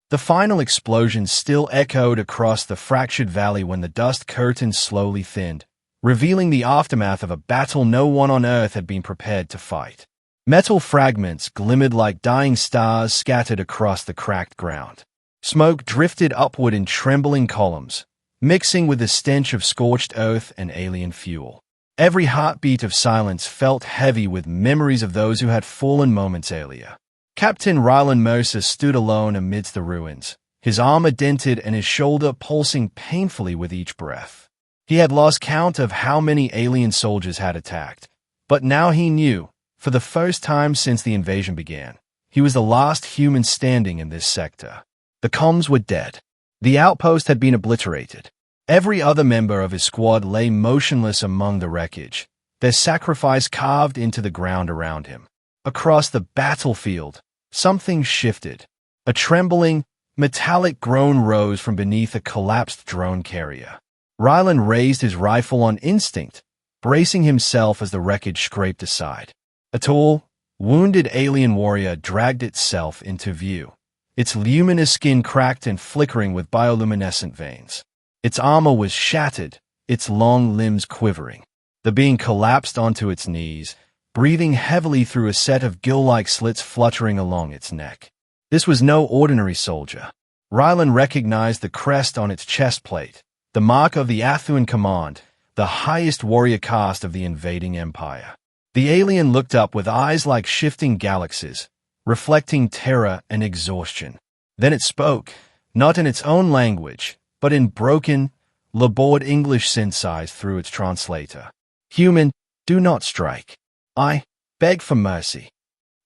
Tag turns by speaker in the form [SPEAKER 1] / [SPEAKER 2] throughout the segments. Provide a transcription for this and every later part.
[SPEAKER 1] The final explosion still echoed across the fractured valley when the dust curtain slowly thinned, revealing the aftermath of a battle no one on Earth had been prepared to fight. Metal fragments glimmered like dying stars scattered across the cracked ground. Smoke drifted upward in trembling columns, mixing with the stench of scorched earth and alien fuel. Every heartbeat of silence felt heavy with memories of those who had fallen moments earlier. Captain Ryland Mercer stood alone amidst the ruins, his armor dented and his shoulder pulsing painfully with each breath. He had lost count of how many alien soldiers had attacked, but now he knew, for the first time since the invasion began, he was the last human standing in this sector. The comms were dead. The outpost had been obliterated. Every other member of his squad lay motionless among the wreckage, their sacrifice carved into the ground around him. Across the battlefield, something shifted. A trembling, metallic groan rose from beneath a collapsed drone carrier. Ryland raised his rifle on instinct, bracing himself as the wreckage scraped aside. A tall, wounded alien warrior dragged itself into view, its luminous skin cracked and flickering with bioluminescent veins. Its armor was shattered, its long limbs quivering. The being collapsed onto its knees, breathing heavily through a set of gill-like slits fluttering along its neck. This was no ordinary soldier. Ryland recognized the crest on its chest plate, the mark of the Athuan Command, the highest warrior caste of the invading empire. The alien looked up with eyes like shifting galaxies, reflecting terror and exhaustion. Then it spoke, not in its own language, but in broken, labored English synthesized through its translator. "Human, do not strike. I beg for mercy."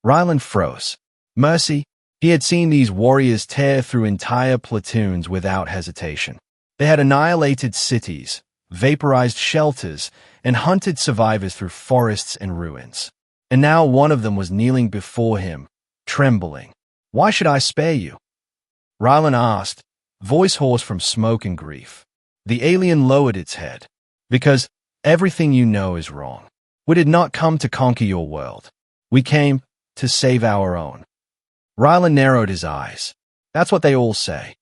[SPEAKER 1] Ryland froze. Mercy? He had seen these warriors tear through entire platoons without hesitation. They had annihilated cities, vaporized shelters, and hunted survivors through forests and ruins. And now one of them was kneeling before him, trembling. "Why should I spare you?" Ryland asked, voice hoarse from smoke and grief. The alien lowered its head. "Because everything you know is wrong. We did not come to conquer your world. We came to save our own." Ryland narrowed his eyes. "That's what they all say."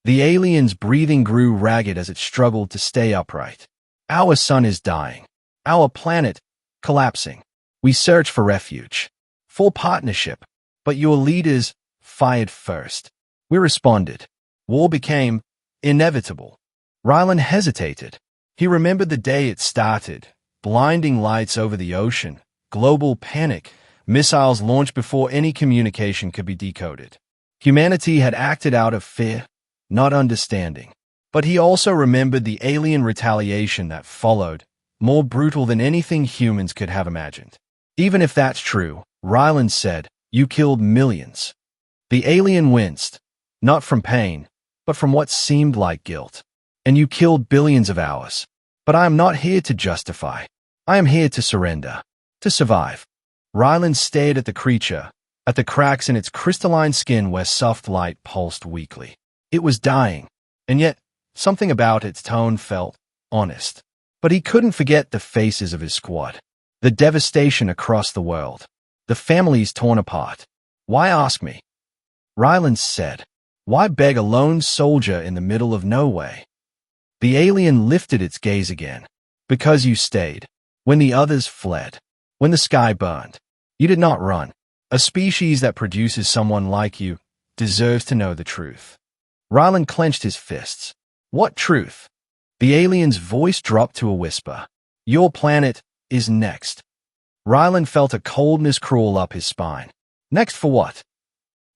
[SPEAKER 1] The alien's breathing grew ragged as it struggled to stay upright. "Our sun is dying. Our planet collapsing. We search for refuge, for partnership, but your leaders fired first. We responded. War became inevitable." Ryland hesitated. He remembered the day it started, blinding lights over the ocean, global panic, missiles launched before any communication could be decoded. Humanity had acted out of fear, not understanding. But he also remembered the alien retaliation that followed, more brutal than anything humans could have imagined. "Even if that's true," Ryland said, "you killed millions." The alien winced, not from pain, but from what seemed like guilt. "And you killed billions of ours. But I am not here to justify. I am here to surrender, to survive." Ryland stared at the creature, at the cracks in its crystalline skin where soft light pulsed weakly. It was dying, and yet something about its tone felt honest. But he couldn't forget the faces of his squad, the devastation across the world, the families torn apart. "Why ask me?" Ryland said. "Why beg a lone soldier in the middle of nowhere?" The alien lifted its gaze again. "Because you stayed. When the others fled. When the sky burned. You did not run. A species that produces someone like you deserves to know the truth." Ryland clenched his fists. "What truth?" The alien's voice dropped to a whisper. "Your planet is next." Ryland felt a coldness crawl up his spine. "Next for what?"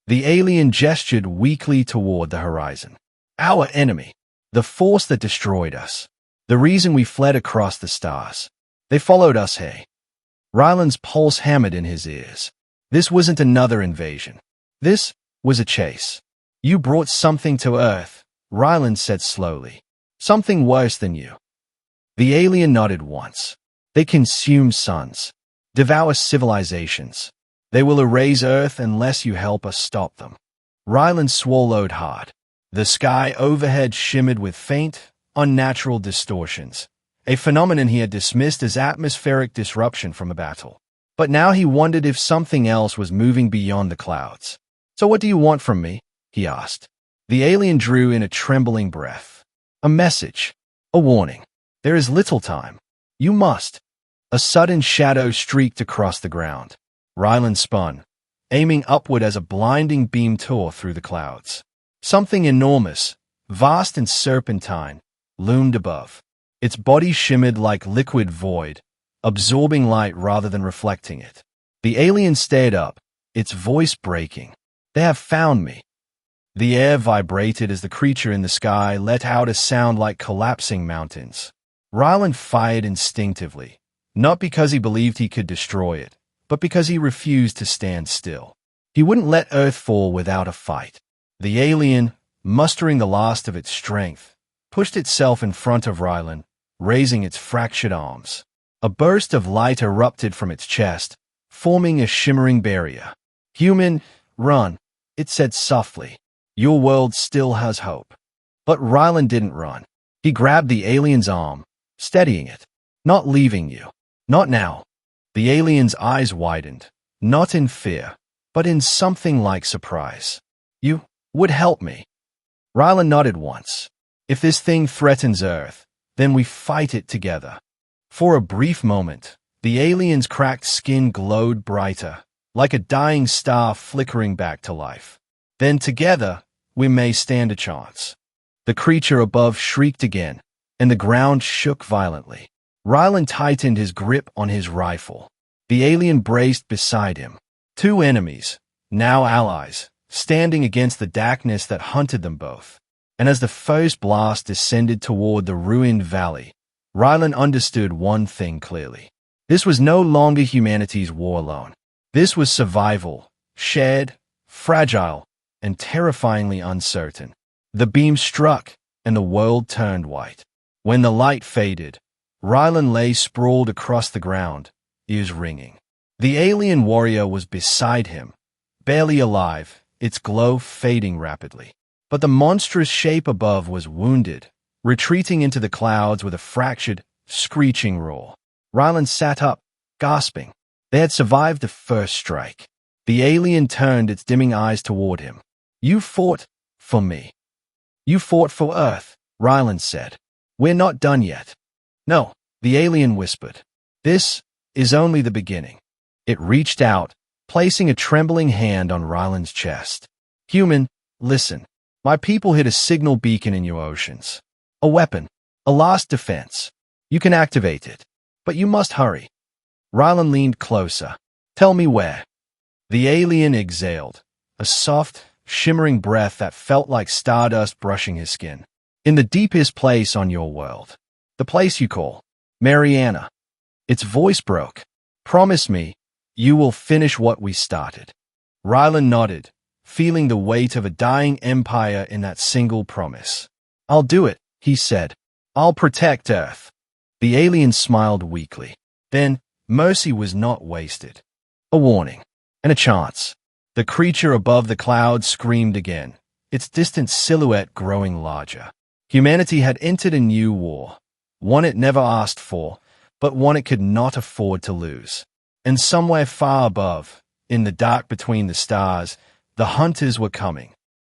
[SPEAKER 1] The alien gestured weakly toward the horizon. "Our enemy. The force that destroyed us. The reason we fled across the stars. They followed us, hey?" Ryland's pulse hammered in his ears. This wasn't another invasion. This was a chase. "You brought something to Earth," Ryland said slowly. "Something worse than you." The alien nodded once. "They consume suns, devour civilizations. They will erase Earth unless you help us stop them." Ryland swallowed hard. The sky overhead shimmered with faint, unnatural distortions, a phenomenon he had dismissed as atmospheric disruption from a battle. But now he wondered if something else was moving beyond the clouds. "So what do you want from me?" he asked. The alien drew in a trembling breath. A message. A warning. There is little time. You must. A sudden shadow streaked across the ground. Ryland spun, aiming upward as a blinding beam tore through the clouds. Something enormous, vast and serpentine, loomed above. Its body shimmered like liquid void, absorbing light rather than reflecting it. The alien stared up, its voice breaking. They have found me. The air vibrated as the creature in the sky let out a sound like collapsing mountains. Ryland fired instinctively, not because he believed he could destroy it, but because he refused to stand still. He wouldn't let Earth fall without a fight. The alien, mustering the last of its strength, pushed itself in front of Ryland, raising its fractured arms. A burst of light erupted from its chest, forming a shimmering barrier. "Human, run," it said softly. "Your world still has hope." But Ryland didn't run. He grabbed the alien's arm, steadying it. "Not leaving you. Not now." The alien's eyes widened, not in fear, but in something like surprise. "You would help me?" Ryland nodded once. "If this thing threatens Earth, then we fight it together." For a brief moment, the alien's cracked skin glowed brighter, like a dying star flickering back to life. "Then together, we may stand a chance." The creature above shrieked again, and the ground shook violently. Ryland tightened his grip on his rifle. The alien braced beside him. Two enemies, now allies, standing against the darkness that hunted them both. And as the first blast descended toward the ruined valley, Ryland understood one thing clearly. This was no longer humanity's war alone. This was survival, shared, fragile, and terrifyingly uncertain. The beam struck, and the world turned white. When the light faded, Ryland lay sprawled across the ground, ears ringing. The alien warrior was beside him, barely alive, its glow fading rapidly. But the monstrous shape above was wounded, retreating into the clouds with a fractured, screeching roar. Ryland sat up, gasping. They had survived the first strike. The alien turned its dimming eyes toward him. "You fought for me. You fought for Earth," Ryland said. "We're not done yet." "No," the alien whispered. "This is only the beginning." It reached out, placing a trembling hand on Ryland's chest. "Human, listen. My people hid a signal beacon in your oceans. A weapon, a last defense. You can activate it, but you must hurry." Ryland leaned closer. "Tell me where." The alien exhaled, a soft, shimmering breath that felt like stardust brushing his skin. "In the deepest place on your world. The place you call Mariana." Its voice broke. "Promise me, you will finish what we started." Ryland nodded, feeling the weight of a dying empire in that single promise. "I'll do it," he said. "I'll protect Earth." The alien smiled weakly. Then, mercy was not wasted. A warning, and a chance. The creature above the clouds screamed again, its distant silhouette growing larger. Humanity had entered a new war, one it never asked for, but one it could not afford to lose. And somewhere far above, in the dark between the stars, the hunters were coming,